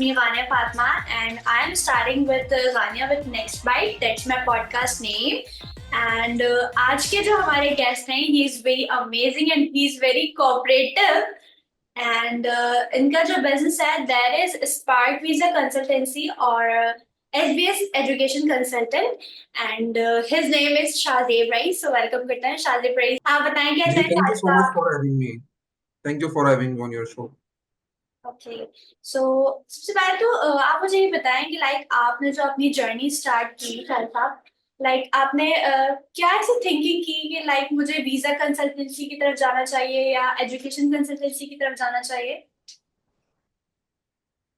me Vanya Fatma, and I am starting with Vanya with Next Bite. That's my podcast name. And आज के जो हमारे guest हैं, he is very amazing and he is very cooperative. And इनका जो business है, that is Spark Visa Consultancy और SBS Education Consultant. And his name is Shahzeb Rais. So welcome करते हैं Shahzeb Rais. आप बताएं कैसा जी, है थैंक यू आज सो का? Much for having me. Thank you for having on your show. Okay, so सबसे पहले तो आप मुझे ये बताएं कि लाइक आपने जो अपनी जर्नी स्टार्ट की साहब, लाइक आपने क्या ऐसी थिंकिंग की कि लाइक मुझे वीजा कंसल्टेंसी की तरफ जाना चाहिए या एजुकेशन कंसल्टेंसी की तरफ जाना चाहिए?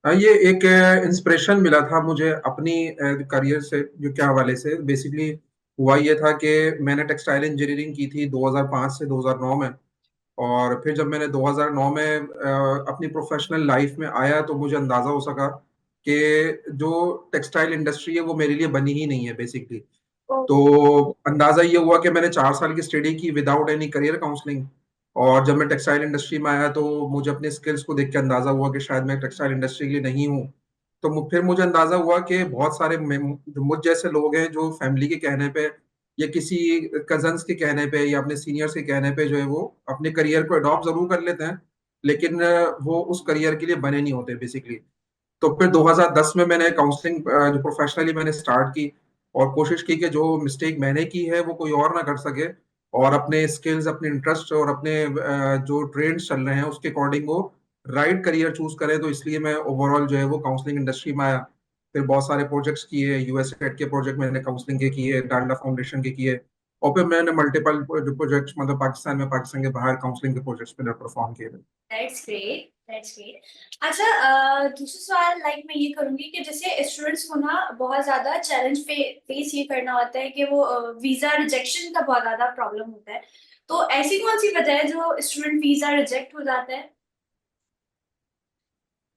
ये एक इंस्पिरेशन मिला था मुझे अपनी करियर से, जो क्या हवाले से बेसिकली हुआ ये था कि मैंने टेक्सटाइल इंजीनियरिंग की थी 2005 से 2009 में। और फिर जब मैंने 2009 में अपनी प्रोफेशनल लाइफ में आया तो मुझे अंदाजा हो सका कि जो टेक्सटाइल इंडस्ट्री है वो मेरे लिए बनी ही नहीं है बेसिकली। तो अंदाजा ये हुआ कि मैंने 4 साल की स्टडी की विदाउट एनी करियर काउंसलिंग। और जब मैं टेक्सटाइल इंडस्ट्री में आया तो मुझे अपने स्किल्स को देख के अंदाजा हुआ कि शायद मैं टेक्सटाइल इंडस्ट्री के लिए नहीं हूँ। तो फिर मुझे अंदाजा हुआ कि बहुत सारे जो मुझ जैसे लोग हैं जो फैमिली के कहने पे या किसी कजन्स के कहने पे या अपने सीनियर्स के कहने पे जो है वो अपने करियर को अडॉप्ट जरूर कर लेते हैं, लेकिन वो उस करियर के लिए बने नहीं होते बेसिकली। तो फिर 2010 में मैंने काउंसलिंग जो प्रोफेशनली मैंने स्टार्ट की और कोशिश की कि जो मिस्टेक मैंने की है वो कोई और ना कर सके, और अपने स्किल्स, अपने इंटरेस्ट और अपने जो ट्रेंड्स चल रहे हैं उसके अकॉर्डिंग वो राइट करियर चूज करें। तो इसलिए मैं ओवरऑल जो है वो काउंसलिंग इंडस्ट्री में आया। फिर बहुत सारे प्रोजेक्ट्स किए, यूएस हेड के प्रोजेक्ट मैंने काउंसलिंग के किए, डांडा फाउंडेशन के किए, और फिर मैंने मल्टीपल प्रोजेक्ट्स मतलब पाकिस्तान में, पाकिस्तान के बाहर काउंसलिंग के प्रोजेक्ट्स मैंने परफॉर्म किए। That's great, that's great. अच्छा, दूसरा सवाल लाइक मैं ये करूंगी कि जैसे स्टूडेंट्स को ना बहुत ज्यादा चैलेंज फेस ये करना होता है कि वो वीजा रिजेक्शन का बहुत ज्यादा प्रॉब्लम होता है। तो ऐसी कौन सी वजह है जो स्टूडेंट वीजा रिजेक्ट हो जाता है?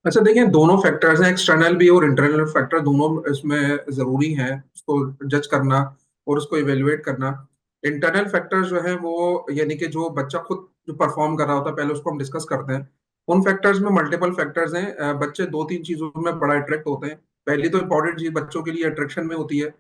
अच्छा, देखिए दोनों फैक्टर्स हैं, एक्सटर्नल भी और इंटरनल फैक्टर, दोनों इसमें जरूरी हैं उसको जज करना और उसको इवेलुएट करना। इंटरनल फैक्टर्स जो है वो यानी कि जो बच्चा खुद जो परफॉर्म कर रहा होता है, पहले उसको हम डिस्कस करते हैं। उन फैक्टर्स में मल्टीपल फैक्टर्स हैं। बच्चे दो तीन चीजों में बड़ा अट्रैक्ट होते हैं। पहली तो इंपॉर्टेंट चीज बच्चों के लिए अट्रैक्शन में होती है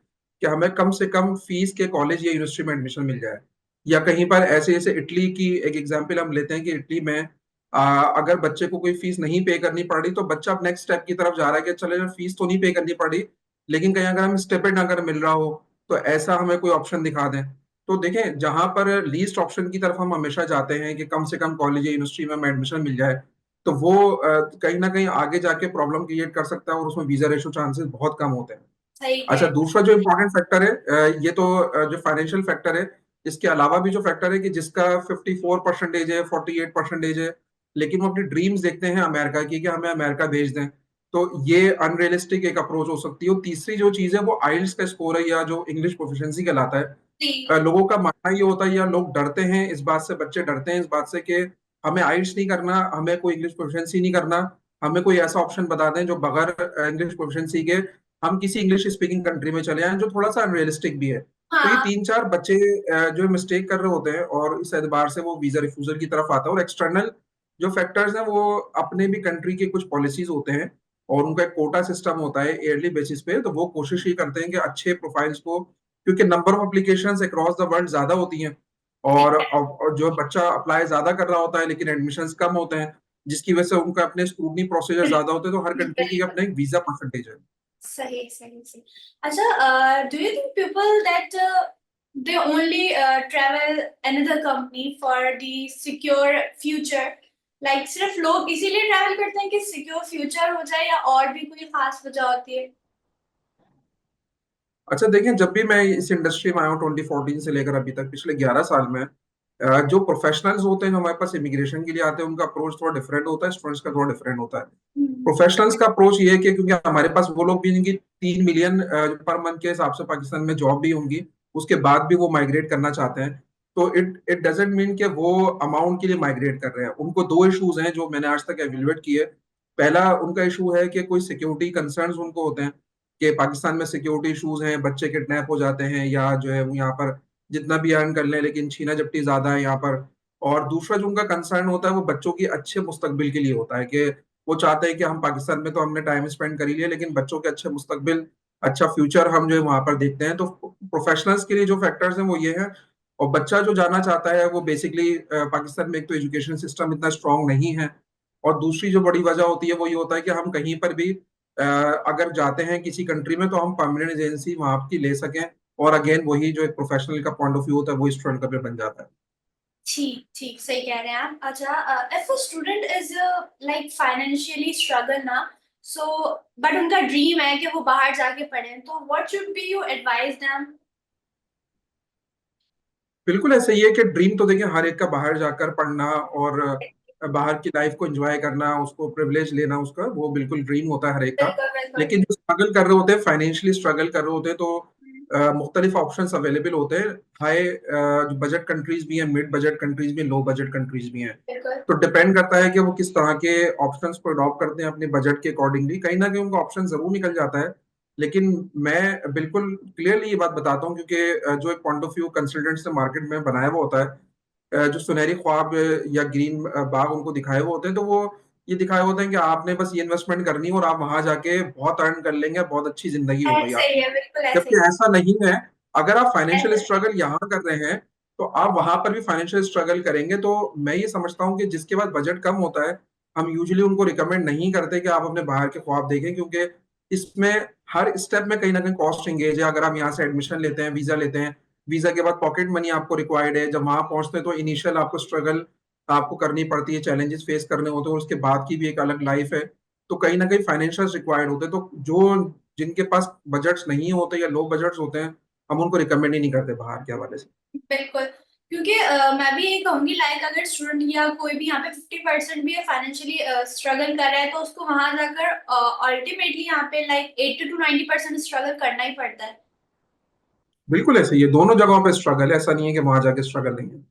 कि हमें कम से कम फीस के कॉलेज या यूनिवर्सिटी में एडमिशन मिल जाए। या कहीं पर ऐसे जैसे इटली की एक एग्जाम्पल हम लेते हैं कि इटली में अगर बच्चे को कोई फीस नहीं पे करनी पड़ रही तो बच्चा अब नेक्स्ट स्टेप की तरफ जा रहा है कि चले फीस तो नहीं पे करनी पड़ रही, लेकिन कहीं अगर हमें स्टेपेड अगर मिल रहा हो तो ऐसा हमें कोई ऑप्शन दिखा दें। तो देखें, जहां पर लीस्ट ऑप्शन की तरफ हम हमेशा जाते हैं कि कम से कम कॉलेज या यूनिवर्सिटी में हमें एडमिशन मिल जाए, तो वो कहीं ना कहीं आगे जाके प्रॉब्लम क्रिएट कर सकता है और उसमें वीजा रेशो चांसेस बहुत कम होते हैं। सही अच्छा, कह। दूसरा जो इम्पोर्टेंट फैक्टर है, ये तो जो फाइनेंशियल फैक्टर है, इसके अलावा भी जो फैक्टर है कि जिसका 54% है, 48% है, लेकिन वो अपनी ड्रीम्स देखते हैं अमेरिका की कि हमें अमेरिका भेज दें, तो ये अनरियलिस्टिक एक अप्रोच हो सकती है। और तीसरी जो चीज है वो आइल्स का स्कोर है या जो इंग्लिश प्रोफिशिएंसी कहलाता है। जी। लोगों का मानना ये होता है या लोग डरते हैं इस बात से, बच्चे डरते हैं इस बात से कि हमें आइल्स नहीं करना, हमें कोई इंग्लिश प्रोफिशिएंसी नहीं करना, हमें कोई ऐसा ऑप्शन बता दें जो बगैर इंग्लिश प्रोफिशिएंसी के हम किसी इंग्लिश स्पीकिंग कंट्री में चले जाएं, जो थोड़ा सा अनरियलिस्टिक भी है। तो ये हाँ। तीन चार बच्चे जो मिस्टेक कर रहे होते हैं और इस एतबार से वो वीजा रिफ्यूजल की तरफ आता है। और एक्सटर्नल जो फैक्टर्स हैं वो अपने भी कंट्री के कुछ पॉलिसीज होते हैं और उनका एक कोटा सिस्टम होता है ईयरली बेसिस पे, तो वो कोशिश ये करते हैं कि अच्छे प्रोफाइल्स को, क्योंकि number of applications across the world ज्यादा होती हैं और जो बच्चा अप्लाई ज्यादा कर रहा होता है लेकिन एडमिशंस कम होते हैं, जिसकी वजह से उनका अपने स्क्रूटनी प्रोसीजर ज्यादा होते हैं। तो हर कंट्री की अपना एक वीजा परसेंटेज है। सही सही सही। अच्छा, do you think people that they only travel another company for the secure future? Like सिर्फ लोग इसीलिए ट्रैवल करते हैं कि सिक्योर फ्यूचर हो जाए या और भी कोई खास वजह होती है? अच्छा, देखिए जब भी मैं इस इंडस्ट्री में आया हूँ 2014 से लेकर अभी तक, पिछले 11 साल में, जो प्रोफेशनल्स होते हैं जो हमारे पास इमिग्रेशन के लिए आते हैं उनका अप्रोच थोड़ा डिफरेंट होता है, स्टूडेंट्स का थोड़ा डिफरेंट होता है। हम्म। प्रोफेशनल्स का अप्रोच ये है कि क्योंकि हमारे पास वो लोग भी जिनकी 3 मिलियन पर मंथ के हिसाब से पाकिस्तान में जॉब भी होंगी, उसके बाद भी वो माइग्रेट करना चाहते हैं। तो इट इट डजेंट मीन कि वो अमाउंट के लिए माइग्रेट कर रहे हैं। उनको दो इश्यूज हैं जो मैंने आज तक एवेल्युएट किए। पहला उनका इशू है कि कोई सिक्योरिटी कंसर्न्स उनको होते हैं कि पाकिस्तान में सिक्योरिटी इश्यूज हैं, बच्चे किडनैप हो जाते हैं या जो है वो यहाँ पर जितना भी अर्न कर लें लेकिन छीना झपटी ज्यादा है यहाँ पर। और दूसरा जो उनका कंसर्न होता है वो बच्चों की अच्छे मुस्तकबिल के लिए होता है कि वो चाहते हैं कि हम पाकिस्तान में तो हमने टाइम स्पेंड कर ही लिया, लेकिन बच्चों के अच्छे मुस्तकबिल, अच्छा फ्यूचर हम जो है वहां पर देखते हैं। तो प्रोफेशनल्स के लिए जो फैक्टर्स हैं वो ये हैं। और बच्चा जो जाना चाहता है वो बेसिकली पाकिस्तान में एक तो एजुकेशन सिस्टम इतना स्ट्रांग नहीं है, और दूसरी जो बड़ी वजह होती है वो ये होता है कि हम कहीं पर भी अगर जाते हैं किसी कंट्री में तो हम परमानेंट रेजिडेंसी वहां की ले सकें। और अगेन वही जो एक प्रोफेशनल का पॉइंट ऑफ व्यू होता है वो स्टूडेंट का भी बन जाता है। ठीक ठीक, सही कह रहे हैं आप। अच्छा, if a student is like financially struggle ना, सो बट उनका ड्रीम है कि वो बाहर जाके पढ़ें, तो what should be you advice them? बिल्कुल ऐसा ही है कि ड्रीम तो देखिए हर एक का बाहर जाकर पढ़ना और बाहर की लाइफ को एंजॉय करना, उसको प्रिविलेज लेना, उसका वो बिल्कुल ड्रीम होता है हर एक का। बिल्कुल बिल्कुल। लेकिन जो स्ट्रगल कर रहे होते हैं, फाइनेंशियली स्ट्रगल कर रहे होते हैं, तो मुख्तलिफ ऑप्शंस अवेलेबल होते हैं। हाई बजट कंट्रीज भी हैं, मिड बजट कंट्रीज भी हैं, लो बजट कंट्रीज भी हैं। बिल्कुल। तो डिपेंड करता है कि वो किस तरह के ऑप्शंस को अडॉप्ट करते हैं अपने बजट के अकॉर्डिंगली। कहीं ना कहीं उनका ऑप्शन जरूर निकल जाता है। लेकिन मैं बिल्कुल क्लियरली ये बात बताता हूँ, क्योंकि जो एक पॉइंट ऑफ व्यू कंसल्टेंट्स ने मार्केट में बनाया हुआ होता है, जो सुनहरी ख्वाब या ग्रीन बाग उनको दिखाए हुए होते हैं, तो वो ये दिखाए होते हैं कि आपने बस ये इन्वेस्टमेंट करनी है और आप वहां जाके बहुत अर्न कर लेंगे, बहुत अच्छी जिंदगी हो गई ऐसे ही आपकी। है, बिल्कुल ऐसे जबकि ही ऐसा नहीं है। अगर आप फाइनेंशियल ऐसे ही। स्ट्रगल यहाँ कर रहे हैं तो आप वहां पर भी फाइनेंशियल स्ट्रगल करेंगे। तो मैं ये समझता हूँ कि जिसके पास बजट कम होता है, हम यूजुअली उनको रिकमेंड नहीं करते कि आप अपने बाहर के ख्वाब देखें, क्योंकि इसमें हर स्टेप में कहीं ना कहीं कॉस्ट एंगेज है। अगर आप यहाँ से एडमिशन लेते हैं, वीजा लेते हैं, वीजा के बाद पॉकेट मनी आपको रिक्वायर्ड है। जब वहां पहुंचते हैं तो इनिशियल आपको स्ट्रगल आपको करनी पड़ती है, चैलेंजेस फेस करने होते हैं, और उसके बाद की भी एक अलग लाइफ है। तो कहीं ना कहीं फाइनेंशियल रिक्वायर्ड होते हैं। तो जो जिनके पास बजट्स नहीं होते या लो बजट्स होते हैं, हम उनको रिकमेंड ही नहीं करते बाहर के हवाले से। बिल्कुल। क्योंकि मैं भी ये कहूंगी, लाइक अगर स्टूडेंट या कोई भी यहाँ पे 50% भी फाइनेंशियली स्ट्रगल कर रहा है, तो उसको वहां जाकर अल्टीमेटली यहाँ पे लाइक 80 to 90% स्ट्रगल करना ही पड़ता है। बिल्कुल ऐसे ही है, दोनों जगहों पे स्ट्रगल है, ऐसा नहीं है कि वहां जाके स्ट्रगल नहीं है।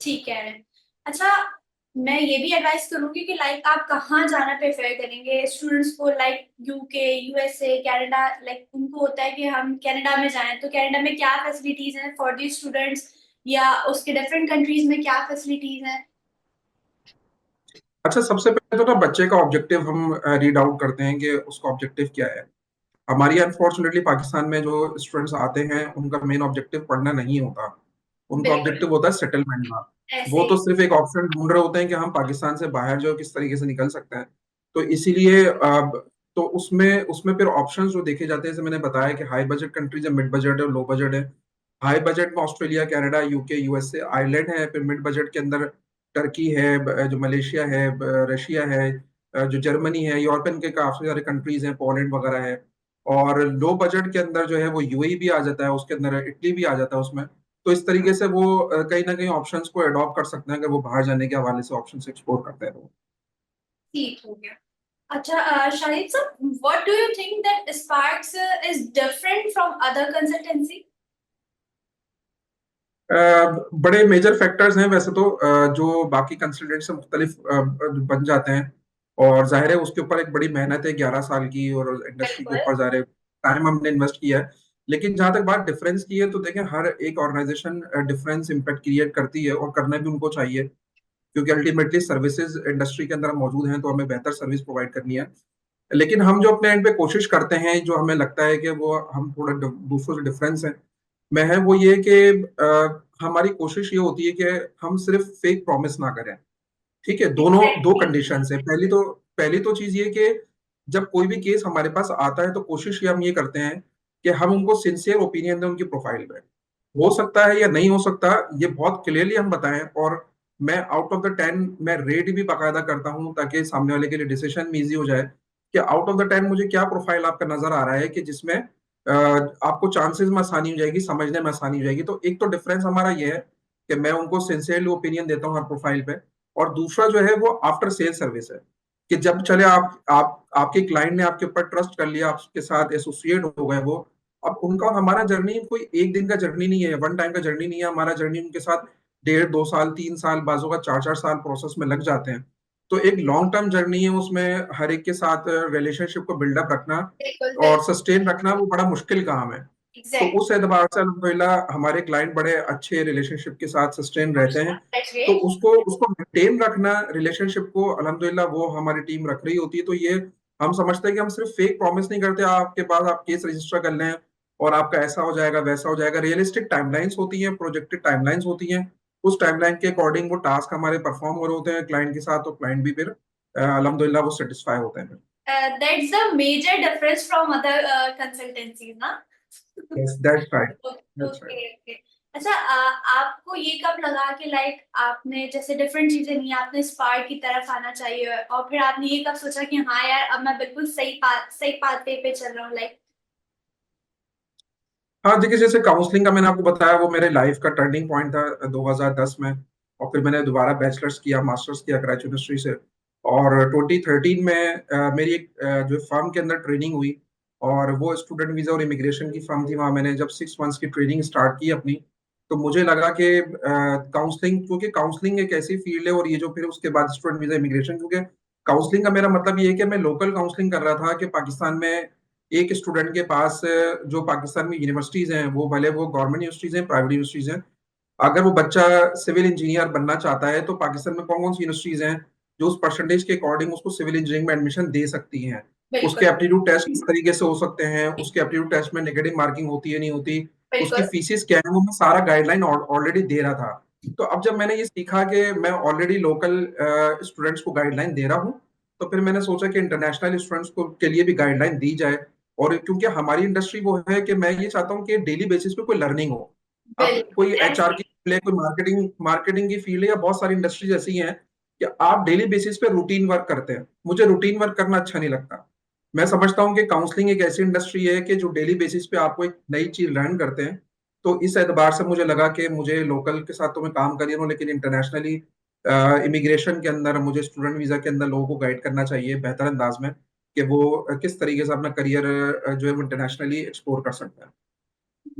ठीक कह रहे हैं। अच्छा, मैं ये भी एडवाइस करूंगी कि लाइक आप कहाँ जाना प्रेफर करेंगे स्टूडेंट्स को, like UK, USA, Canada. Like उनको होता है कि हम कनाडा में जाएं, तो कनाडा में क्या फैसिलिटीज हैं फॉर दी स्टूडेंट्स, या उसके डिफरेंट कंट्रीज में क्या फैसिलिटीज हैं? अच्छा, सबसे पहले तो ना बच्चे का ऑब्जेक्टिव हम रीड आउट करते हैं कि उसका ऑब्जेक्टिव क्या है। हमारी अनफॉर्चुनेटली पाकिस्तान में जो स्टूडेंट्स आते हैं उनका मेन ऑब्जेक्टिव पढ़ना नहीं होता। उनका बिल्कुल ऑब्जेक्टिव होता है सेटलमेंट का। ऐसे वो तो ही। सिर्फ एक ऑप्शन ढूंढ रहे होते हैं कि हम पाकिस्तान से बाहर जो किस तरीके से निकल सकते हैं। तो इसीलिए तो उसमें उसमें फिर ऑप्शंस जो देखे जाते हैं, जैसे मैंने बताया कि हाई बजट कंट्रीज है, मिड बजट है, लो बजट है। हाई बजट में Australia, Canada, UK, USA, Ireland है। फिर मिड बजट के अंदर टर्की है, जो मलेशिया है, रशिया है, जो जर्मनी है, यूरोपियन के काफी सारे कंट्रीज हैं, पोलैंड वगैरह है। और लो बजट के अंदर जो है वो यूएई भी आ जाता है, उसके अंदर इटली भी आ जाता है उसमें। तो इस तरीके से वो कहीं ना कहीं ऑप्शंस को अडॉप्ट कर सकते हैं, अगर वो बाहर जाने के हवाले से ऑप्शंस एक्सप्लोर करते हैं तो। ठीक हो गया। अच्छा, Shahid sir, what do you think that sparks is different from other consultancy? बड़े मेजर फैक्टर्स हैं वैसे तो, जो बाकी कंसल्टेंट से मुख्तलिफ बन जाते हैं। और जाहिर है उसके ऊपर एक बड़ी मेहनत है 11 साल की, और इंडस्ट्री के बिल्कुल। ऊपर जाहिर है टाइम हमने इन्वेस्ट किया है। लेकिन जहां तक बात डिफरेंस की है, तो देखें हर एक ऑर्गेनाइजेशन डिफरेंस इम्पैक्ट क्रिएट करती है, और करना भी उनको चाहिए। क्योंकि अल्टीमेटली सर्विसेज इंडस्ट्री के अंदर हम मौजूद हैं, तो हमें बेहतर सर्विस प्रोवाइड करनी है। लेकिन हम जो अपने एंड पे कोशिश करते हैं, जो हमें लगता है कि वो हम थोड़ा दूसरों से डिफरेंस है में है, वो ये कि हमारी कोशिश ये होती है कि हम सिर्फ फेक प्रॉमिस ना करें। ठीक है, दोनों दो एग्जैक्टली। कंडीशन है। पहली तो चीज ये कि जब कोई भी केस हमारे पास आता है, तो कोशिश ये हम ये करते हैं कि हम उनको सिंसियर ओपिनियन दें उनकी प्रोफाइल पे। हो सकता है या नहीं हो सकता, ये बहुत क्लियरली हम बताएं। और मैं आउट ऑफ द 10 मैं रेट भी बाकायदा करता हूँ, ताकि सामने वाले के लिए डिसीजन में इजी हो जाए कि आउट ऑफ द 10 मुझे क्या प्रोफाइल आपका नजर आ रहा है कि जिसमें आपको चांसेस में आसानी हो जाएगी, समझने में आसानी हो जाएगी। तो एक तो डिफरेंस हमारा ये है कि मैं उनको सिंसियरली ओपिनियन देता हूँ हर प्रोफाइल पे। और दूसरा जो है वो आफ्टर सेल सर्विस है, कि जब चले आप आपके क्लाइंट ने आपके ऊपर ट्रस्ट कर लिया, आपके साथ एसोसिएट हो गए वो। अब उनका हमारा जर्नी कोई एक दिन का जर्नी नहीं है, वन टाइम का जर्नी नहीं है। हमारा जर्नी उनके साथ 1.5 2 साल, 3 साल, बाजू का 4 4 साल प्रोसेस में लग जाते हैं। तो एक लॉन्ग टर्म जर्नी है, उसमें हर एक के साथ रिलेशनशिप को बिल्डअप रखना बिल्कुल और बिल्कुल। सस्टेन रखना वो बड़ा मुश्किल काम है। तो एग्जैक्ट। उस एतबार से अल्हम्दुलिल्लाह हमारे क्लाइंट बड़े अच्छे रिलेशनशिप के साथ सस्टेन रहते हैं। दैट्स तो ग्रेट। उसको उसको मेंटेन रखना रिलेशनशिप को अल्हम्दुलिल्लाह वो हमारी टीम रख रही होती है। तो ये हम समझते हैं कि हम सिर्फ फेक प्रॉमिस नहीं करते, आपके पास आप केस रजिस्टर कर लें और आपका ऐसा हो जाएगा वैसा हो जाएगा। रियलिस्टिक टाइमलाइंस होती हैं, प्रोजेक्टेड टाइमलाइंस होती हैं। उस टाइमलाइन के अकॉर्डिंग वो टास्क हमारे परफॉर्म हो रहे होते हैं क्लाइंट के साथ, तो क्लाइंट भी फिर अल्हम्दुलिल्लाह वो सेटिस्फाई होते हैं। That's the major difference from other consultancies ना। Yes that's right. That's right. Okay okay. अच्छा, आपको ये कब लगा कि लाइक आपने जैसे डिफरेंट चीजें ली, आपने स्पार्क की तरफ आना चाहिए, और फिर आपने ये कब सोचा कि हाँ यार अब मैं बिल्कुल सही पाते पे चल रहा हूँ लाइक। हाँ देखिए, जैसे काउंसलिंग का मैंने आपको बताया वो मेरे लाइफ का टर्निंग पॉइंट था 2010 में। और फिर मैंने दोबारा बैचलर्स किया, मास्टर्स किया कराची यूनिवर्सिटी से। और 2013 में मेरी एक जो फर्म के अंदर ट्रेनिंग हुई, और वो स्टूडेंट वीजा और इमिग्रेशन की फर्म थी। वहाँ मैंने जब 6 मंथ्स की ट्रेनिंग स्टार्ट की अपनी, तो मुझे लगा कि काउंसलिंग, क्योंकि काउंसलिंग एक ऐसी फील्ड है, और ये जो फिर उसके बाद स्टूडेंट वीजा इमिग्रेशन, क्योंकि काउंसलिंग का मेरा मतलब ये है कि मैं लोकल काउंसलिंग कर रहा था कि पाकिस्तान में एक स्टूडेंट के पास जो पाकिस्तान में यूनिवर्सिटीज हैं, वो भले वो गवर्नमेंट यूनिवर्सिटीज हैं, प्राइवेट यूनिवर्सिटीज हैं, अगर वो बच्चा सिविल इंजीनियर बनना चाहता है तो पाकिस्तान में कौन कौन सी यूनिवर्सिटीज हैं जो उस परसेंटेज के अकॉर्डिंग उसको सिविल इंजीनियरिंग में एडमिशन दे सकती हैं। उसके बिल्कुल एप्टीट्यूड टेस्ट किस तरीके से हो सकते हैं, उसके एप्टीट्यूड टेस्ट में नेगेटिव मार्किंग होती है नहीं होती, उसकी बिल्कुल। फीसिस क्या है, वो मैं सारा गाइडलाइन ऑलरेडी दे रहा था। तो अब जब मैंने ये सीखा कि मैं ऑलरेडी लोकल स्टूडेंट्स को गाइडलाइन दे रहा हूँ, तो फिर मैंने सोचा कि इंटरनेशनल स्टूडेंट्स को के लिए भी गाइडलाइन दी जाए। और क्योंकि हमारी इंडस्ट्री वो है कि मैं ये चाहता हूँ कि डेली बेसिस पे कोई लर्निंग हो। अब बिल्कुल कोई दैट्स एचआर की फील्ड है, कोई मार्केटिंग मार्केटिंग की फील्ड है, या बहुत सारी इंडस्ट्रीज ऐसी हैं कि आप डेली बेसिस पे रूटीन वर्क करते हैं। मुझे रूटीन वर्क करना अच्छा नहीं लगता। मैं समझता हूँ कि काउंसलिंग एक ऐसी इंडस्ट्री है कि जो डेली बेसिस पे आपको एक नई चीज लर्न करते हैं। तो इस एतबार से मुझे लगा कि मुझे लोकल के साथ तो मैं काम कर ही रहा हूँ, लेकिन इंटरनेशनली इमिग्रेशन के अंदर मुझे स्टूडेंट वीजा के अंदर लोगों को गाइड करना चाहिए बेहतर अंदाज में, कि वो किस तरीके से अपना करियर जो है वो इंटरनेशनली एक्सप्लोर कर सकते हैं।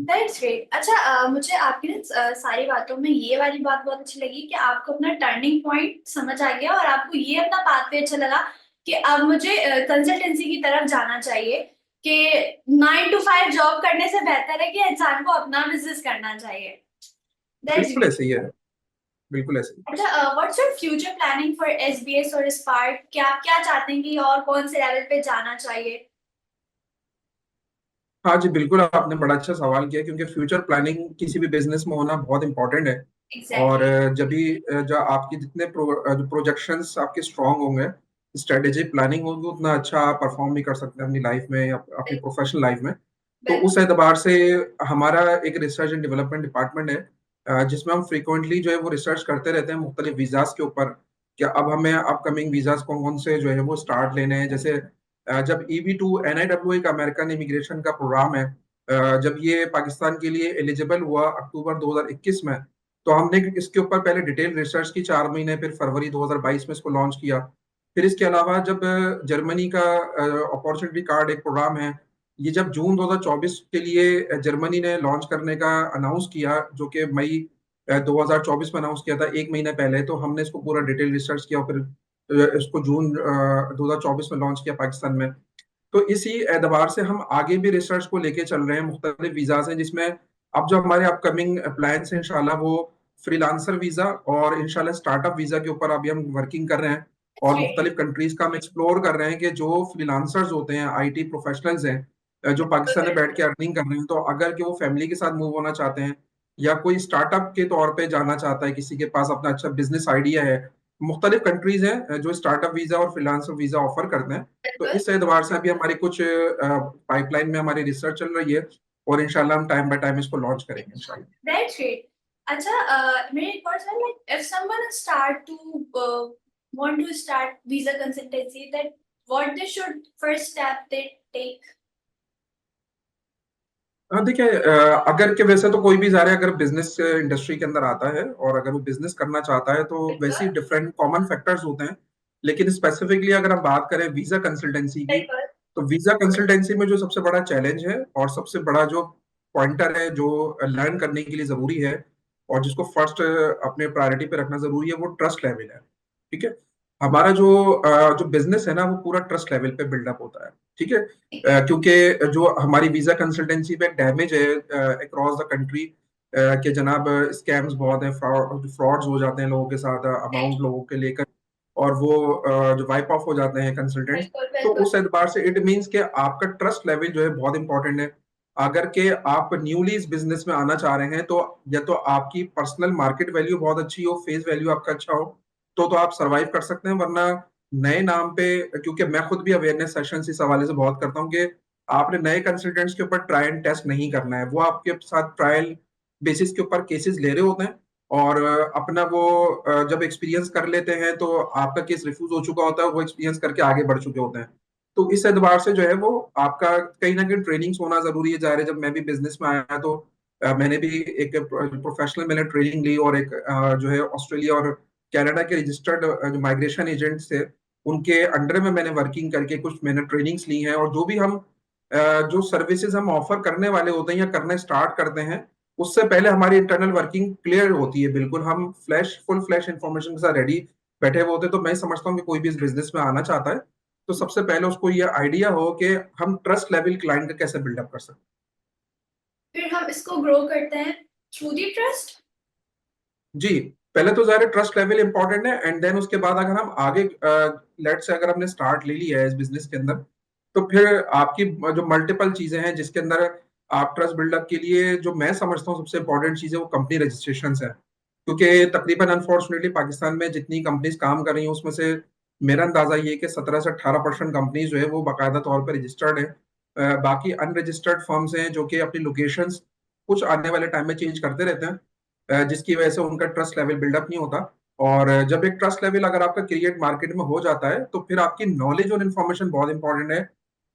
ग्रेट। अच्छा, मुझे आपकी ना सारी बातों में ये वाली बात बहुत अच्छी लगी कि आपको अपना टर्निंग पॉइंट समझ आ गया और आपको ये अपना पाथवे अच्छा लगा कि अब मुझे कंसल्टेंसी की तरफ जाना चाहिए, कि 9 to 5 जॉब करने से बेहतर है कि इंसान को अपना बिजनेस करना चाहिए। दैट्स बिल्कुल ग्रेट। ऐसे ही है। बिल्कुल ऐसे ही। अच्छा, what's your future planning for SBS और स्पार्क? क्या आप क्या चाहते हैं कि और कौन से लेवल पे जाना चाहिए? हाँ जी, बिल्कुल आपने बड़ा अच्छा सवाल किया, क्योंकि फ्यूचर प्लानिंग किसी भी बिजनेस में होना बहुत इंपॉर्टेंट है। और एग्जैक्टली। जब भी जो आपकी जितने जो प्रोजेक्शंस आपके स्ट्रांग होंगे, स्ट्रेटेजिक प्लानिंग होगी, उतना अच्छा आप परफॉर्म भी कर सकते हैं अपनी लाइफ में या अपनी प्रोफेशनल लाइफ में। तो उस बिल्कुल। एतबार से हमारा एक रिसर्च एंड डेवलपमेंट डिपार्टमेंट है, जिसमें हम फ्रीक्वेंटली जो है वो रिसर्च करते रहते हैं मुख्तलिफ वीजाज के ऊपर, कि अब हमें अपकमिंग वीजाज कौन कौन से जो है वो स्टार्ट लेने हैं। जैसे जब EB2 NIWA का अमेरिकन इमिग्रेशन का प्रोग्राम है, जब ये पाकिस्तान के लिए एलिजिबल हुआ अक्टूबर 2021 में, तो हमने इसके ऊपर पहले डिटेल रिसर्च की 4 महीने, फिर फरवरी 2022 में इसको लॉन्च किया। फिर इसके अलावा जब जर्मनी का अपॉर्चुनिटी कार्ड एक प्रोग्राम है, ये जब जून 2024 के लिए जर्मनी ने लॉन्च करने का अनाउंस किया, जो कि मई 2024 में अनाउंस किया था, 1 महीने पहले, तो हमने इसको पूरा डिटेल रिसर्च किया और फिर इसको जून 2024 में लॉन्च किया पाकिस्तान में। तो इसी एतबार से हम आगे भी रिसर्च को लेके चल रहे हैं। मुख्तलिफ वीजाज हैं जिसमें अब जो हमारे अपकमिंग प्लान है इंशाल्लाह वो फ्रीलांसर वीजा और इंशाल्लाह स्टार्टअप वीजा के ऊपर अभी हम वर्किंग कर रहे हैं। और मुख्तलिफ कंट्रीज का हम एक्सप्लोर कर रहे हैं कि जो फ्रीलांसर्स होते हैं, IT प्रोफेशनल्स हैं, जो पाकिस्तान में बैठ के अर्निंग कर रहे हैं, तो अगर कि वो फैमिली के साथ मूव होना चाहते हैं, या कोई स्टार्टअप के तौर पे जाना चाहता है, किसी के पास अपना अच्छा बिजनेस आइडिया है, मुख्तलिफ कंट्रीज हैं जो स्टार्टअप वीजा और फ्रीलांसर वीजा ऑफर करते हैं। तो बिल्कुल। इस एतबार से अभी हमारी कुछ पाइपलाइन में हमारी रिसर्च चल रही है, और इंशाल्लाह हम टाइम बाय टाइम इसको लॉन्च करेंगे इंशाल्लाह। That's great. अच्छा, मेरे एक और सवाल, like if someone start to want to start visa consultancy, that what they should first step they take? हाँ देखिए, अगर के वैसे तो कोई भी जा रहा है, अगर बिजनेस इंडस्ट्री के अंदर आता है और अगर वो बिजनेस करना चाहता है, तो वैसे ही बिल्कुल। डिफरेंट कॉमन फैक्टर्स होते हैं। लेकिन स्पेसिफिकली अगर हम बात करें वीजा कंसल्टेंसी की, बिल्कुल। तो वीजा कंसल्टेंसी में जो सबसे बड़ा चैलेंज है और सबसे बड़ा जो पॉइंटर है जो लर्न करने के लिए जरूरी है, और जिसको फर्स्ट अपने प्रायोरिटी पे रखना जरूरी है, वो ट्रस्ट लेवल है। ठीक है। हमारा जो बिजनेस है ना वो पूरा ट्रस्ट लेवल पे बिल्डअप होता है, ठीक है। क्योंकि जो हमारी वीजा कंसल्टेंसी पे डैमेज है अक्रॉस द कंट्री, कि जनाब स्कैम्स बहुत हैं, फ्रॉड्स हो जाते हैं लोगों के साथ, अमाउंट लोगों के लेकर, और वो जो वाइप ऑफ हो जाते हैं कंसल्टेंट्स। बिल्कुल तो बिल्कुल। उस एतबार से इट मीन्स कि आपका ट्रस्ट लेवल जो है बहुत इंपॉर्टेंट है। अगर के आप न्यूली इस बिजनेस में आना चाह रहे हैं तो या तो आपकी पर्सनल मार्केट वैल्यू बहुत अच्छी हो, फेस वैल्यू आपका अच्छा हो, तो आप सरवाइव कर सकते हैं। वरना नए नाम पे, क्योंकि मैं खुद भी अवेयरनेस सेशन इस हवाले से बहुत करता हूँ कि आपने नए कंसल्टेंट्स के ऊपर ट्राई एंड टेस्ट नहीं करना है। वो आपके साथ ट्रायल बेसिस के ऊपर केसेस ले रहे होते हैं, और अपना वो जब एक्सपीरियंस कर लेते हैं तो आपका केस रिफ्यूज हो चुका होता है, वो एक्सपीरियंस करके आगे बढ़ चुके होते हैं। तो इस एतबार से जो है वो आपका कहीं ना कहीं ट्रेनिंग होना जरूरी है। जाहिर है, जब मैं भी बिजनेस में आया तो मैंने भी एक प्रोफेशनल मैंने ट्रेनिंग ली, और एक जो है ऑस्ट्रेलिया और कनाडा के रजिस्टर्ड जो माइग्रेशन एजेंट्स थे उनके अंडर में मैंने वर्किंग करके कुछ मैंने ट्रेनिंग्स ली हैं। और जो भी हम जो सर्विसेज हम ऑफर करने वाले होते हैं या करने स्टार्ट करते हैं, उससे पहले हमारी इंटरनल वर्किंग क्लियर होती है। बिल्कुल हम फुल फ्लैश इंफॉर्मेशन के साथ रेडी बैठे हुए होते हैं। तो मैं समझता हूँ कि कोई भी इस बिजनेस में आना चाहता है तो सबसे पहले उसको ये आइडिया हो कि हम ट्रस्ट लेवल क्लाइंट का कैसे बिल्डअप कर सकते फिर हम इसको ग्रो करते हैं थ्रू दी ट्रस्ट। हैं। जी, पहले तो ज़ाहिर ट्रस्ट लेवल इंपॉर्टेंट है, एंड देन उसके बाद अगर हम आगे लेट से अगर हमने स्टार्ट ले लिया है इस बिजनेस के अंदर, तो फिर आपकी जो मल्टीपल चीजें हैं जिसके अंदर आप ट्रस्ट बिल्डअप के लिए, जो मैं समझता हूँ सबसे इंपॉर्टेंट चीज है वो कंपनी रजिस्ट्रेशन है। क्योंकि तकरीबन अनफॉर्चुनेटली पाकिस्तान में जितनी कंपनीज काम कर रही हैं उसमें से मेरा अंदाजा ये है कि 17 से 18% कंपनीज जो है वो बाकायदा तौर पर रजिस्टर्ड है। बाकी अनरजिस्टर्ड फर्म्स हैं जो कि अपनी लोकेशंस कुछ आने वाले टाइम में चेंज करते रहते हैं, जिसकी वजह से उनका ट्रस्ट लेवल बिल्डअप नहीं होता। और जब एक ट्रस्ट लेवल अगर आपका क्रिएट मार्केट में हो जाता है तो फिर आपकी नॉलेज और इन्फॉर्मेशन बहुत इंपॉर्टेंट है।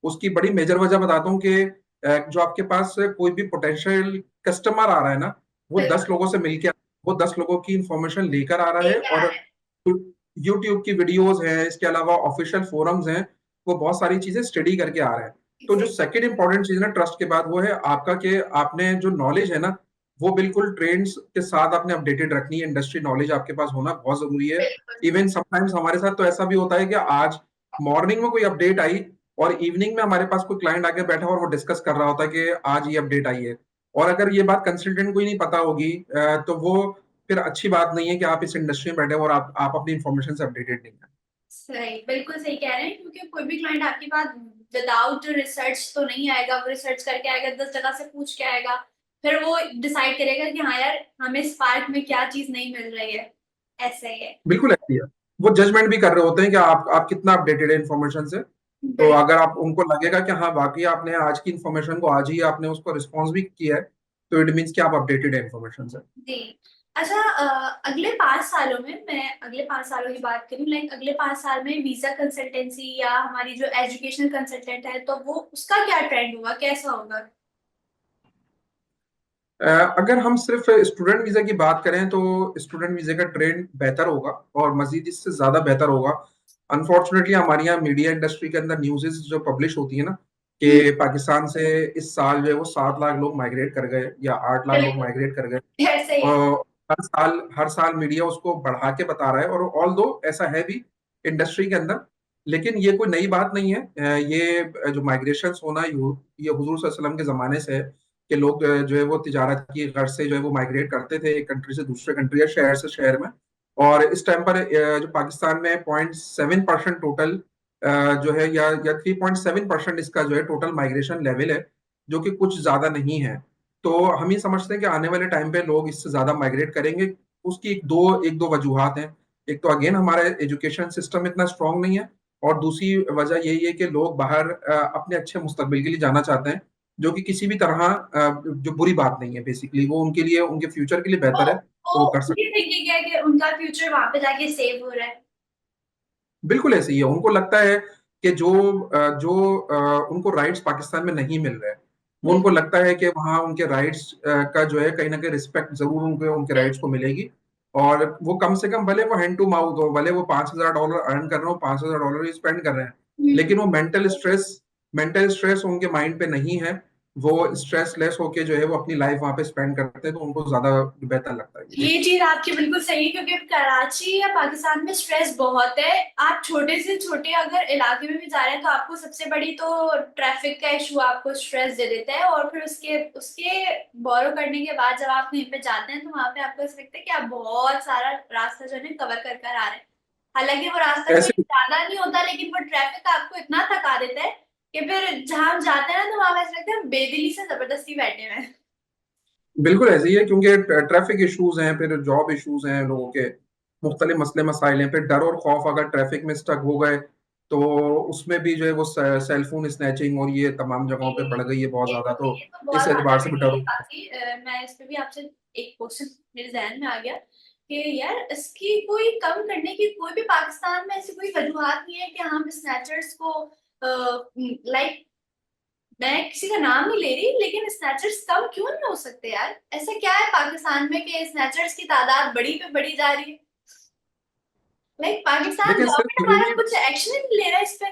उसकी बड़ी मेजर वजह बताता हूँ कि जो आपके पास कोई भी पोटेंशियल कस्टमर आ रहा है ना, वो बिल्कुल। 10 लोगों से मिलकर, वो 10 लोगों की इंफॉर्मेशन लेकर आ रहा है। लेकर और आना है। यूट्यूब की वीडियोस हैं, इसके अलावा ऑफिशियल फोरम्स हैं, वो बहुत सारी चीजें स्टडी करके आ रहे हैं। तो जो सेकंड इंपॉर्टेंट चीज है ना ट्रस्ट के बाद, वो है आपका कि आपने जो नॉलेज है ना वो बिल्कुल ट्रेंड्स के साथ आपने अपडेटेड रखनी है। इंडस्ट्री नॉलेज आपके पास होना बहुत जरूरी है। बिल्कुल इवन समटाइम्स हमारे साथ तो ऐसा भी होता है कि आज मॉर्निंग में कोई अपडेट आई और इवनिंग में हमारे पास कोई क्लाइंट आके बैठा और वो डिस्कस कर रहा होता है कि आज ये अपडेट आई है। और अगर ये बात कंसल्टेंट को ही नहीं पता होगी तो वो फिर अच्छी बात नहीं है कि आप इस इंडस्ट्री में बैठे हो और आप अपनी इंफॉर्मेशन से अपडेटेड नहीं है। सही, बिल्कुल सही कह रहे हैं, क्योंकि कोई भी क्लाइंट आपके पास विदाउट रिसर्च तो नहीं आएगा। वो रिसर्च करके आएगा, 10 जगह से पूछ के आएगा, फिर वो डिसाइड करेगा कि हाँ यार हमें स्पार्क में क्या चीज नहीं मिल रही है। ऐसा ही है। बिल्कुल ऐसी है। वो जजमेंट भी कर रहे होते हैं कि आप कितना अपडेटेड है इन्फॉर्मेशन से। तो बिल्कुल। अगर आप उनको लगेगा कि हाँ वाकई आपने आज की इन्फॉर्मेशन को आज ही आपने उसको रिस्पॉन्स भी किया है, तो इट मीन्स कि आप अपडेटेड है इन्फॉर्मेशन से। जी। अच्छा, अगले 5 सालों में, मैं अगले 5 सालों की बात करूँ, लाइक अगले 5 साल में वीजा कंसल्टेंसी या हमारी जो एजुकेशनल कंसल्टेंट है तो वो उसका क्या ट्रेंड होगा, कैसा होगा? अगर हम सिर्फ स्टूडेंट वीजा की बात करें तो स्टूडेंट वीजा का ट्रेंड बेहतर होगा, और मजीद इससे ज्यादा बेहतर होगा। अनफॉर्चुनेटली हमारे यहाँ मीडिया इंडस्ट्री के अंदर न्यूज़ेस जो पब्लिश होती है ना हम्म। कि पाकिस्तान से इस साल जो है वो 7 लाख लोग माइग्रेट कर गए या 8 लाख लोग बिल्कुल। माइग्रेट कर गए। ऐसे ही है। और हर साल मीडिया उसको बढ़ा के बता रहा है, और ऑल दो ऐसा है भी इंडस्ट्री के अंदर। लेकिन ये कोई नई बात नहीं है। ये जो माइग्रेशन होना ये हुजूर सल्लल्लाहु अलैहि वसल्लम के जमाने से है कि लोग जो है वो तिजारत की गर्ज से जो है वो माइग्रेट करते थे एक कंट्री से दूसरे कंट्री या शहर से शहर में। और इस टाइम पर जो पाकिस्तान में 0.7% टोटल जो है या 3.7% इसका जो है टोटल माइग्रेशन लेवल है, जो कि कुछ ज्यादा नहीं है। तो हम ये समझते हैं कि आने वाले टाइम पे लोग इससे ज्यादा माइग्रेट करेंगे। उसकी एक दो वजूहात हैं। एक तो अगेन हमारा एजुकेशन सिस्टम इतना स्ट्रांग नहीं है, और दूसरी वजह यही है कि लोग बाहर अपने अच्छे मुस्तकबिल के लिए जाना चाहते हैं, जो कि किसी भी तरह जो बुरी बात नहीं है। बेसिकली वो उनके लिए उनके फ्यूचर के लिए बेहतर तो है, तो वो कर ये सकते थिंकिंग है कि उनका फ्यूचर वहां पे जाके सेव हो रहा है। हैं। बिल्कुल ऐसे ही है। उनको लगता है कि जो उनको राइट्स पाकिस्तान में नहीं मिल रहे हैं, वो उनको बिल्कुल लगता है कि वहाँ उनके राइट्स का जो है कहीं ना कहीं रिस्पेक्ट जरूर उनके उनके राइट्स को बिल्कुल। मिलेगी। और वो कम से कम भले वो हैंड टू माउथ हो, भले वो $5,000 अर्न कर रहे हो, $5,000 स्पेंड कर रहे हैं, हम्म। लेकिन वो मेंटल स्ट्रेस उनके माइंड पे नहीं है। वो स्ट्रेस लेस होके जो है वो अपनी लाइफ वहां पे स्पेंड करते हैं, तो उनको ज्यादा बेहतर लगता है ये। ये चीज आपकी बिल्कुल सही है, क्योंकि कराची या पाकिस्तान में स्ट्रेस बहुत है। आप छोटे से छोटे अगर इलाके में भी जा रहे हैं तो आपको सबसे बड़ी तो ट्रैफिक का इशू आपको स्ट्रेस दे देता है, और फिर उसके उसके बोरो करने के बाद जब आप कहीं पे जाते हैं तो वहां पे आपको ऐसा लगता है कि आप बहुत सारा रास्ता जो है कवर कर कर आ रहे हैं। हालांकि वो रास्ता कोई ऐसे ज्यादा नहीं होता, लेकिन वो ट्रैफिक आपको इतना थका देता है कि फिर जहां हम जाते हैं ना तो वहां पे ऐसा लगता है हम बेदिली से जबरदस्ती बैठे हुए हैं। बिल्कुल ऐसे ही है, क्योंकि ट्रैफिक इश्यूज हैं, फिर जॉब इश्यूज हैं लोगों के, मुख्तलिफ मसले मसाइल हैं, फिर डर और खौफ, अगर ट्रैफिक में स्टक हो गए तो उसमें भी जो है वो सेलफोन स्नैचिंग और ये तमाम जगहों पे बढ़ गई है बहुत ज्यादा, तो ये तो बहुत इस ज्यादा एतबार से भी बढ़ी डर है होता है। काफी। मैं इस पे भी आपसे एक क्वेश्चन मेरे जहन में आ गया कि यार इसकी कोई कम करने की कोई भी पाकिस्तान में ऐसी कोई वजूहत नहीं है कि हम स्नैचर्स को लाइक, मैं किसी का नाम नहीं ले रही, लेकिन स्नैचर्स कम क्यों नहीं हो सकते यार? ऐसा क्या है पाकिस्तान में कि स्नैचर्स की तादाद बड़ी पे बढ़ी जा रही है? लाइक पाकिस्तान देखें गवर्नमेंट सिर्फ हमारा यही कुछ एक्शन नहीं ले रहा इस पे।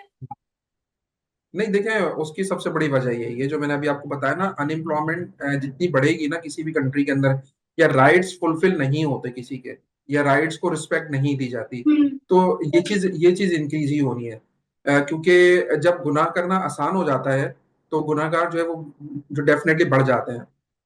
नहीं, देखें उसकी सबसे बड़ी वजह यही है जो मैंने अभी आपको बताया ना, अनएम्प्लॉयमेंट जितनी बढ़ेगी ना किसी भी कंट्री के अंदर, या राइट्स फुलफिल नहीं होते किसी के, या राइट्स को रिस्पेक्ट नहीं दी जाती, हम्म। तो ये चीज इंक्रीज ही होनी है। क्योंकि जब गुनाह करना आसान हो जाता है तो गुनाहगार जो है वो जो डेफिनेटली बढ़ जाते हैं।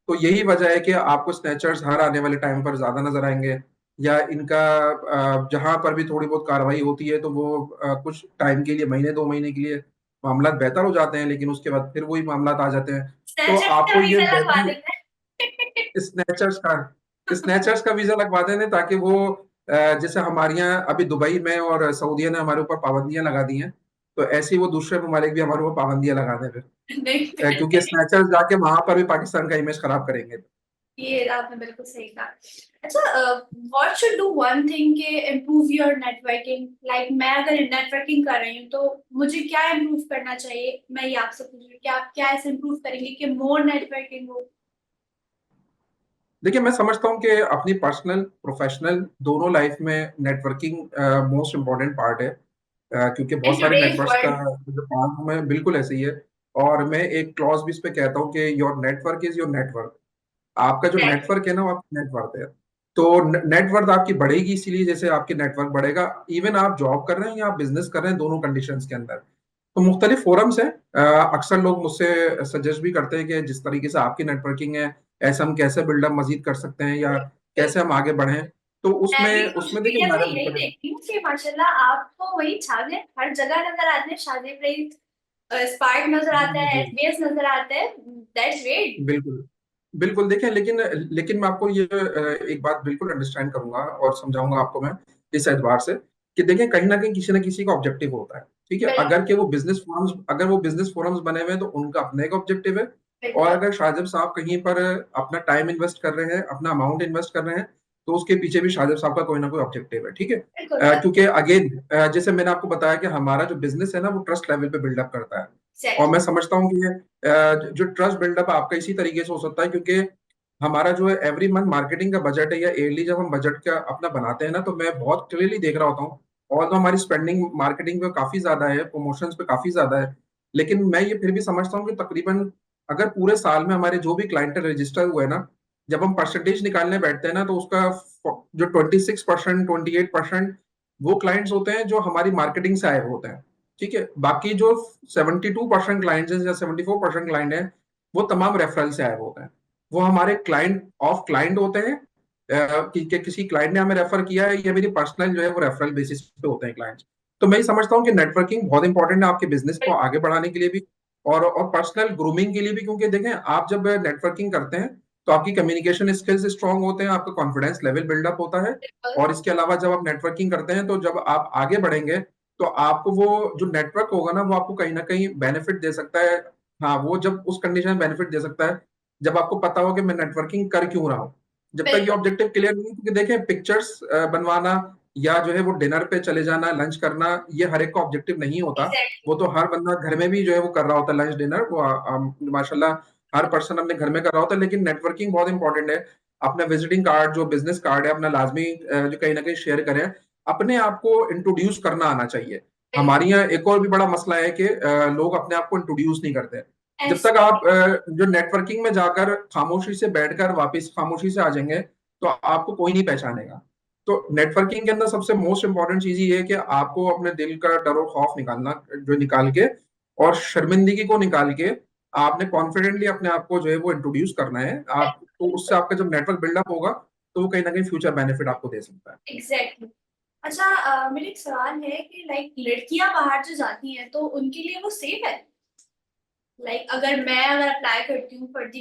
तो यही वजह है कि आपको स्नैचर्स हर आने वाले टाइम पर ज्यादा नजर आएंगे, या इनका जहां पर भी थोड़ी बहुत कार्रवाई होती है तो वो कुछ टाइम के लिए, महीने 2 महीने के लिए मामला बेहतर हो जाते हैं, लेकिन उसके बाद फिर वही मामला आ जाते हैं। तो स्नैचर्स का आपको ये वीजा लगवा डेली देते हैं। स्नैचर्स का वीजा लगवा देने, ताकि वो जैसे हमारे यहाँ अभी दुबई में और सऊदीया ने हमारे ऊपर पाबंदियां लगा दी हैं, तो ऐसे ही वो दूसरे ममालिक भी हमारे ऊपर पाबंदियां लगा दें फिर, क्योंकि नहीं, स्नैचर्स जाके वहां पर भी पाकिस्तान का इमेज खराब करेंगे। ये आपने बिल्कुल सही कहा। अच्छा, what should do one thing के इम्प्रूव योर नेटवर्किंग? लाइक मैं अगर नेटवर्किंग कर रही हूँ तो मुझे क्या इम्प्रूव करना चाहिए? मैं ये आपसे पूछ रही हूँ कि आप क्या ऐसे इम्प्रूव करेंगे कि मोर नेटवर्किंग हो? देखिए, मैं समझता हूँ कि अपनी पर्सनल प्रोफेशनल दोनों लाइफ में नेटवर्किंग मोस्ट इम्पोर्टेंट पार्ट है। क्योंकि इन बहुत सारे टुडेज नेटवर्क्स का वर्ल्ड। जो काम है बिल्कुल ऐसे ही है। और मैं एक क्लॉज भी इस पे कहता हूँ कि your network is your network. आपका जो नेटवर्क है ना वो आपका नेटवर्क है। तो नेटवर्क आपकी बढ़ेगी इसीलिए जैसे आपके नेटवर्क बढ़ेगा, इवन आप जॉब कर रहे हैं या आप बिजनेस कर रहे हैं, दोनों कंडीशंस के अंदर। तो मुख्तलिफ फोरम्स हैं। अक्सर लोग मुझसे सजेस्ट भी करते हैं कि जिस तरीके से आपकी नेटवर्किंग है, ऐसा हम कैसे बिल्डअप मजीद कर सकते हैं, या कैसे हम आगे बढ़ें। तो मैं भी उसमें सोशल उसमें देखिए मीडिया पे हमारा यही मुख्तलिफ। देखती हूँ कि माशाल्लाह आप तो वही छा गए, हर जगह नजर आते हैं। शादी प्लीज स्पार्क नजर जी आता है, जी। एसबीएस नजर आता है। That's great. बिल्कुल बिल्कुल। देखें, लेकिन लेकिन मैं आपको ये एक बात बिल्कुल अंडरस्टैंड करूंगा और समझाऊंगा आपको मैं इस एतबार से, कि देखें कहीं ना किसी का ऑब्जेक्टिव होता है। ठीक है, बिल्कुल अगर वो बिजनेस फोरम्स बने हुए हैं तो उनका अपना एक ऑब्जेक्टिव है। और बिल्कुल अगर शाजिब साहब कहीं पर अपना टाइम इन्वेस्ट कर रहे हैं, अपना अमाउंट इन्वेस्ट कर रहे हैं, तो उसके पीछे भी शाजिब साहब का कोई ना कोई ऑब्जेक्टिव है। ठीक है। बिल्कुल। क्योंकि अगेन जैसे मैंने आपको बताया कि हमारा जो बिजनेस है ना वो ट्रस्ट लेवल पे बिल्डअप करता है। और मैं समझता हूँ कि जो ट्रस्ट बिल्डअप आपका इसी तरीके से हो सकता है, क्योंकि हमारा जो है एवरी मंथ मार्केटिंग का बजट है, या ईयरली जब हम बजट का अपना बनाते हैं ना, तो मैं बहुत क्लियरली देख रहा होता हूँ। और तो हमारी स्पेंडिंग मार्केटिंग पे काफी ज्यादा है, प्रमोशंस पे काफी ज्यादा है, लेकिन मैं ये फिर भी समझता हूँ कि तकरीबन अगर पूरे साल में हमारे जो भी क्लाइंट रजिस्टर हुए ना, जब हम परसेंटेज निकालने बैठते हैं ना, तो उसका जो 26%, 28% वो क्लाइंट्स होते हैं जो हमारी मार्केटिंग से आए हुए होते हैं। ठीक है, बाकी जो 72% क्लाइंट्स हैं या 74% क्लाइंट हैं, वो तमाम रेफरल से आए हुए होते हैं। वो हमारे क्लाइंट होते हैं, कि किसी क्लाइंट ने हमें रेफर किया है, या मेरी पर्सनल जो है वो रेफरल बेसिस पे होते हैं क्लाइंट्स। तो मैं ये समझता हूँ कि नेटवर्किंग बहुत इंपॉर्टेंट है आपके बिजनेस को आगे बढ़ाने के लिए भी, और पर्सनल ग्रूमिंग के लिए भी। क्योंकि देखें, आप जब नेटवर्किंग करते हैं तो आपकी कम्युनिकेशन स्किल्स स्ट्रांग होते हैं, आपका कॉन्फिडेंस लेवल बिल्डअप होता है। और इसके अलावा जब आप नेटवर्किंग करते हैं, तो जब आप आगे बढ़ेंगे तो आपको वो जो नेटवर्क होगा ना वो आपको कहीं ना कहीं बेनिफिट दे सकता है। हाँ, वो जब उस कंडीशन में बेनिफिट दे सकता है जब आपको पता हो कि मैं नेटवर्किंग कर क्यों रहा हूँ। जब तक ये बिल्कुल। ऑब्जेक्टिव क्लियर नहीं है, क्योंकि देखें पिक्चर्स बनवाना, या जो है वो डिनर पे चले जाना, लंच करना, ये हर एक का ऑब्जेक्टिव नहीं होता। एग्जैक्टली। वो तो हर बंदा घर में भी जो है वो कर रहा होता है, लंच डिनर वो माशाल्लाह हर पर्सन अपने घर में कर रहा होता है। लेकिन नेटवर्किंग बहुत इंपॉर्टेंट है। अपना विजिटिंग कार्ड जो बिजनेस कार्ड है अपना लाजमी जो कहीं ना कहीं शेयर करें। अपने आप को इंट्रोड्यूस करना आना चाहिए। बिल्कुल हमारे यहाँ एक और भी बड़ा मसला है कि लोग अपने आप को इंट्रोड्यूस नहीं करते। जब तक ऐसे। आप जो नेटवर्किंग में जाकर खामोशी से बैठकर वापस खामोशी से आ जाएंगे तो आपको कोई नहीं पहचानेगा। तो नेटवर्किंग के अंदर सबसे मोस्ट इंपॉर्टेंट चीज ये है कि आपको अपने दिल का डर और खौफ निकालना, जो निकाल के और शर्मिंदगी को निकाल के आपने कॉन्फिडेंटली अपने आप को जो है वो इंट्रोड्यूस करना है। आप तो उससे आपका जब नेटवर्क बिल्डअप होगा तो वो कहीं ना कहीं फ्यूचर बेनिफिट आपको दे सकता है। एग्जैक्टली। अच्छा, मेरा एक सवाल है कि लाइक लड़कियां बाहर जो जाती हैं तो उनके लिए वो सेफ है? लाइक अगर अप्लाई करती हूँ फॉर दी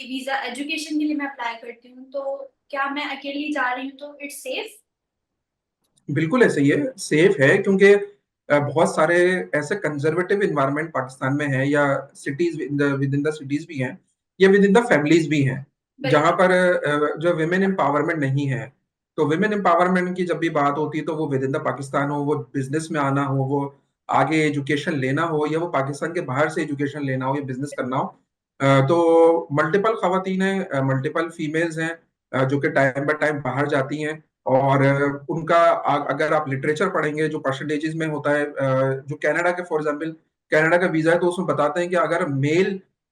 वीजा एजुकेशन के लिए मैं अप्लाई करती हूँ, तो क्या मैं अकेली जा रही हूँ तो इट्स सेफ? बिल्कुल ऐसे ही है, सेफ है, क्योंकि बहुत सारे ऐसे कंजर्वेटिव इन्वायरमेंट पाकिस्तान में है, या cities with in the cities भी हैं, या विद इन द फैमिलीज भी हैं, जहां बिल्कुल। पर जो विमेन एम्पावरमेंट नहीं है। तो विमेन एम्पावरमेंट की जब भी बात होती है तो वो विद इन द पाकिस्तान हो, वो बिजनेस में आना हो, वो आगे एजुकेशन लेना हो, या वो पाकिस्तान के बाहर से एजुकेशन लेना हो या बिजनेस करना हो, तो मल्टीपल खवातीन हैं, मल्टीपल फीमेल्स हैं, जो कि टाइम बाय टाइम बाहर जाती हैं। और उनका अगर आप लिटरेचर पढ़ेंगे जो परसेंटेजेस में होता है, जो कनाडा के फॉर एग्जांपल कनाडा का वीजा है तो उसमें बताते हैं कि अगर मेल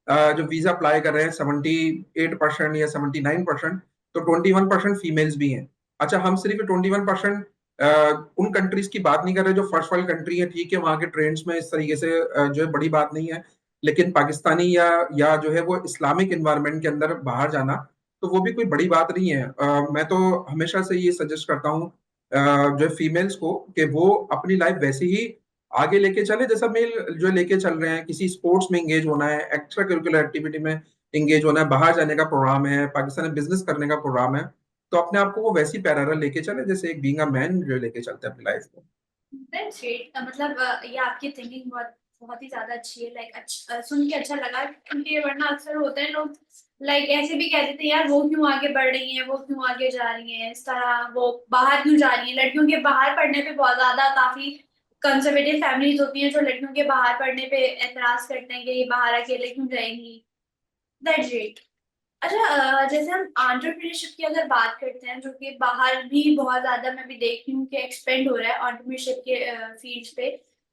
जो वीजा अप्लाई कर रहे हैं 78% या 79%, तो 21% फीमेल्स भी हैं। अच्छा, हम सिर्फ 21% उन कंट्रीज की बात नहीं कर रहे जो फर्स्ट वर्ल्ड कंट्री है, ठीक है, वहां के ट्रेंड्स में इस तरीके से जो है बड़ी बात नहीं है। लेकिन पाकिस्तानी या जो है वो इस्लामिक इन्वायरमेंट के अंदर बाहर जाना, तो वो भी कोई बड़ी बात नहीं है। मैं तो हमेशा से ये सजेस्ट करता हूँ जो फीमेल्स को, कि वो अपनी लाइफ वैसे ही आगे लेके चले जैसा मेल जो लेके चल रहे हैं। किसी स्पोर्ट्स में एंगेज होना है, एक्स्ट्रा करिकुलर एक्टिविटी में एंगेज होना है, बाहर जाने का प्रोग्राम है, पाकिस्तान में बिजनेस करने का प्रोग्राम है, तो अपने आप को वो वैसी पैरेलल लेके चले जैसे एक बीइंग अ मैन जो लेके चलते हैं अपनी लाइफ को। That's great. मतलब ये आपकी थिंकिंग बहुत बहुत ही ज्यादा अच्छी है। लाइक अच्छा, सुन के अच्छा लगा, क्योंकि वरना अक्सर होते हैं लोग लाइक ऐसे भी कह देते हैं यार वो क्यों आगे बढ़ रही है, वो क्यों आगे जा रही है, इस तरह वो बाहर क्यों जा रही है। लड़कियों के बाहर पढ़ने पे बहुत ज्यादा काफी कंजर्वेटिव फैमिलीज होती हैं जो लड़कियों के बाहर पढ़ने पे एतराज करते हैं कि ये बाहर अकेले क्यों जाएंगी। That's great. अच्छा, जैसे हम एंटरप्रेन्योरशिप की अगर बात करते हैं जो कि बाहर भी बहुत ज्यादा मैं भी देख रही हूँ कि एक्सपेंड हो रहा है एंटरप्रेन्योरशिप के फील्ड्स पे,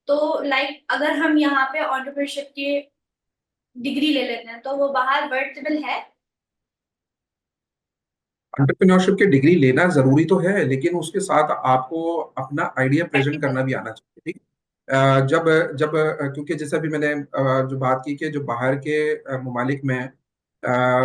तो लाइक अगर हम यहाँ पे एंटरप्रेन्योरशिप की डिग्री ले लेते हैं तो वो बाहर वर्तेबल है? एंटरप्रेन्योरशिप की डिग्री लेना जरूरी तो है, लेकिन उसके साथ आपको अपना आइडिया प्रेजेंट प्रैक्टिकल। करना भी आना चाहिए, ठीक है? जब जब क्योंकि जैसे अभी मैंने जो बात की कि जो बाहर के ममालिक में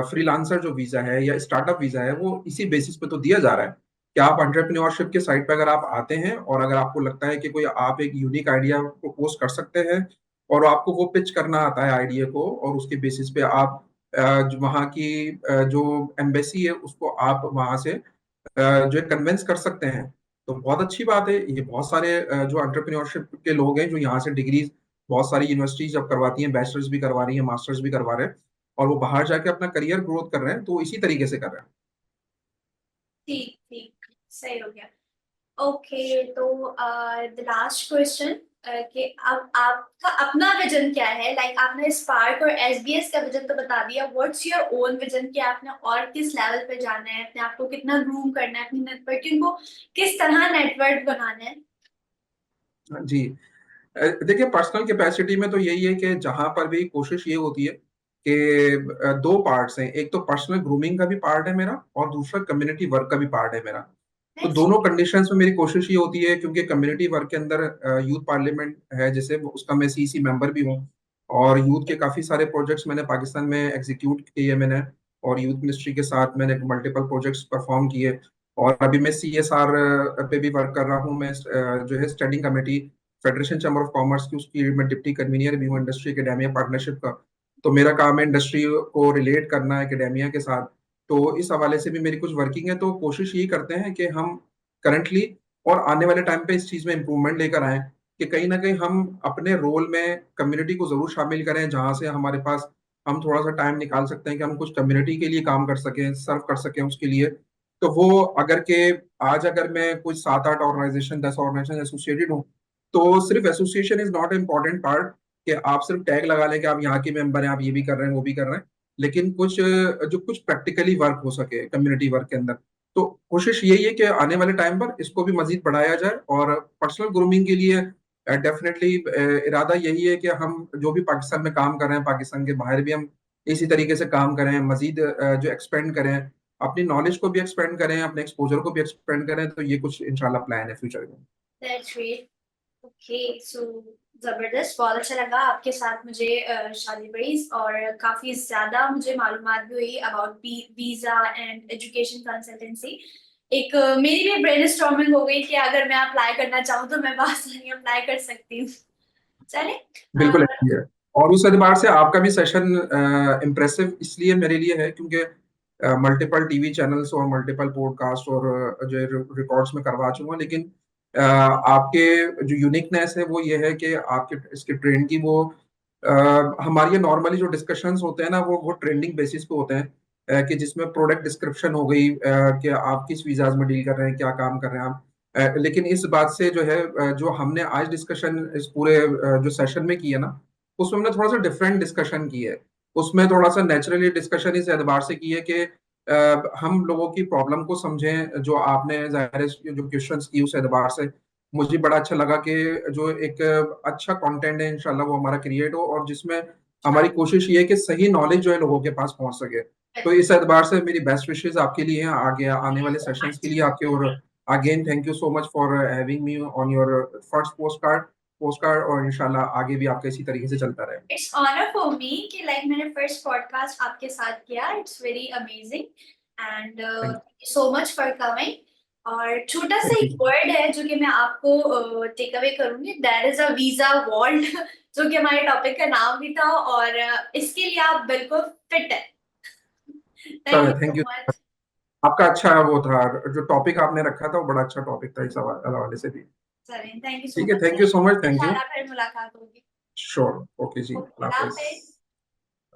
फ्रीलांसर जो वीजा है या स्टार्टअप वीजा है, वो इसी बेसिस पे तो दिया जा रहा है कि आप एंटरप्रेन्योरशिप के साइट पे अगर आप आते हैं और अगर आपको लगता है कि कोई आप एक यूनिक आइडिया प्रपोज कर सकते हैं, और आपको वो पिच करना आता है आइडिया को, और उसके बेसिस पे आप जो वहाँ की जो एम्बेसी है उसको आप वहाँ से जो है कन्विंस कर सकते हैं, तो बहुत अच्छी बात है। ये बहुत सारे जो एंटरप्रेन्योरशिप के लोग हैं जो यहाँ से डिग्रीज बहुत सारी यूनिवर्सिटीज जब करवाती हैं, बैचलर्स भी करवा रही हैं, मास्टर्स भी करवा रहे हैं, और वो बाहर जाके अपना करियर ग्रोथ कर रहे हैं, तो इसी तरीके से कर रहे हैं। ठीक ठीक, सही हो गया। ओके, तो द लास्ट क्वेश्चन कि अब आपका अपना विजन क्या है? लाइक आपने स्पार्क और एसबीएस का विजन तो बता दिया, व्हाट्स योर ओन विजन कि आपने और किस लेवल पे जाना है, अपने आप को कितना ग्रूम करना है, अपनी नेटवर्किंग को किस तरह नेटवर्क बनाना है? जी, देखिए, पर्सनल कैपेसिटी में तो यही है कि जहां पर भी कोशिश ये होती है कि दो पार्ट्स हैं, एक तो पर्सनल ग्रूमिंग का भी पार्ट है मेरा, और दूसरा कम्युनिटी वर्क का भी पार्ट है मेरा। तो नेक्स्ट। दोनों कंडीशंस में मेरी कोशिश ये होती है, क्योंकि कम्युनिटी वर्क के अंदर यूथ पार्लियामेंट है जैसे, उसका मैं सीसी मेंबर भी हूँ, और यूथ के काफी सारे प्रोजेक्ट्स मैंने पाकिस्तान में एग्जीक्यूट किए मैंने, और यूथ मिनिस्ट्री के साथ मैंने मल्टीपल प्रोजेक्ट्स परफॉर्म किए। और अभी मैं सीएसआर पे भी वर्क कर रहा हूँ। मैं जो है standing committee federation chamber of commerce की, उसकी मैं डिप्टी कन्वीनर भी हूँ इंडस्ट्री एकेडेमिया पार्टनरशिप का। तो मेरा काम है इंडस्ट्री को रिलेट करना एकेडेमिया के साथ। तो इस हवाले से भी मेरी कुछ वर्किंग है। तो कोशिश यही करते हैं कि हम करंटली और आने वाले टाइम पे इस चीज में इम्प्रूवमेंट लेकर आए, कि कहीं ना कहीं हम अपने रोल में कम्युनिटी को जरूर शामिल करें, जहां से हमारे पास हम थोड़ा सा टाइम निकाल सकते हैं कि हम कुछ कम्युनिटी के लिए काम कर सकें, सर्व कर सकें उसके लिए। तो वो अगर के आज अगर मैं कुछ 7-8 ऑर्गेनाइजेशन 10 ऑर्गेनाइजेशन एसोसिएटेड हूँ, तो सिर्फ association is not important part, कि आप सिर्फ टैग लगा लें कि आप यहाँ के मेंबर हैं, आप ये भी कर रहे हैं वो भी कर रहे हैं। लेकिन कुछ जो कुछ प्रैक्टिकली वर्क हो सके कम्युनिटी वर्क के अंदर, तो कोशिश यही है कि आने वाले टाइम पर इसको भी मजीद बढ़ाया जाए। और पर्सनल ग्रूमिंग के लिए डेफिनेटली इरादा यही है कि हम जो भी पाकिस्तान में काम कर रहे हैं, पाकिस्तान के बाहर भी हम इसी तरीके से काम करें, मजीद जो एक्सपेंड करें, अपनी नॉलेज को भी एक्सपेंड करें, अपने एक्सपोजर को भी एक्सपेंड करें। तो ये कुछ इंशाल्लाह प्लान है फ्यूचर में। That's great. ओके, सो जबरदस्त, बहुत अच्छा लगा आपके साथ मुझे शादी ब्रेज, और काफी ज्यादा मुझे मालूमात भी हुई about visa and education consultancy. एक मेरी भी ब्रेनस्टॉर्मिंग हो गई कि अगर मैं अप्लाई करना चाहूँ तो मैं बहुत सारी अप्लाई कर सकती हूँ। चले। बिल्कुल ऐसी है। और उस एतबार से आपका भी सेशन इम्प्रेसिव इसलिए मेरे लिए है क्योंकि मल्टीपल टीवी चैनल्स और मल्टीपल पॉडकास्ट और जो रिकॉर्ड्स में करवा चुका हूँ, लेकिन आपके जो यूनिकनेस है वो ये है कि आपके इसके ट्रेंड की वो हमारे ये नॉर्मली जो डिस्कशंस होते हैं ना वो ट्रेंडिंग बेसिस पे होते हैं, कि जिसमें प्रोडक्ट डिस्क्रिप्शन हो गई, कि आप किस वीजाज में डील कर रहे हैं, क्या काम कर रहे हैं आप। लेकिन इस बात से जो है जो हमने आज डिस्कशन इस पूरे जो सेशन में की है ना, उसमें हमने थोड़ा सा डिफरेंट डिस्कशन की है। उसमें थोड़ा सा नेचुरली डिस्कशन इस एतबार से की है कि हम लोगों की प्रॉब्लम को समझें, जो आपने जाहिर है जो क्वेश्चंस की उस एतबार से मुझे बड़ा अच्छा लगा कि जो एक अच्छा कंटेंट है इंशाल्लाह वो हमारा क्रिएट हो, और जिसमें हमारी कोशिश ये है कि सही नॉलेज जो है लोगों के पास पहुंच सके। तो इस एतबार से मेरी बेस्ट विशेस आपके लिए हैं, आगे आने वाले सेशंस के लिए आपके। और again thank you so much for having me on your first post card, और इंशाल्लाह आगे भी आपका इसी तरीके से चलता रहे। इट्स ऑनर फॉर मी कि लाइक मैंने फर्स्ट पॉडकास्ट आपके साथ किया। It's very amazing and thank thank you so much for coming. और छोटा सा एक यू। वर्ड है जो कि मैं आपको टेक अवे करूंगी, that is a visa vault, जो कि हमारे टॉपिक का नाम भी था, और इसके लिए आप बिल्कुल फिट है। Thank you thank so you. Much. आपका अच्छा वो था, जो टॉपिक आपने रखा था वो बड़ा अच्छा टॉपिक था इस हवाले से भी। चलें, थैंक यू सो ठीक है, much. Thank you so much, thank you. इंशाल्लाह फिर मुलाकात होगी। श्योर, ओके जी, ओके, अल्लाह अल्लाह हाफिज। हाफिज।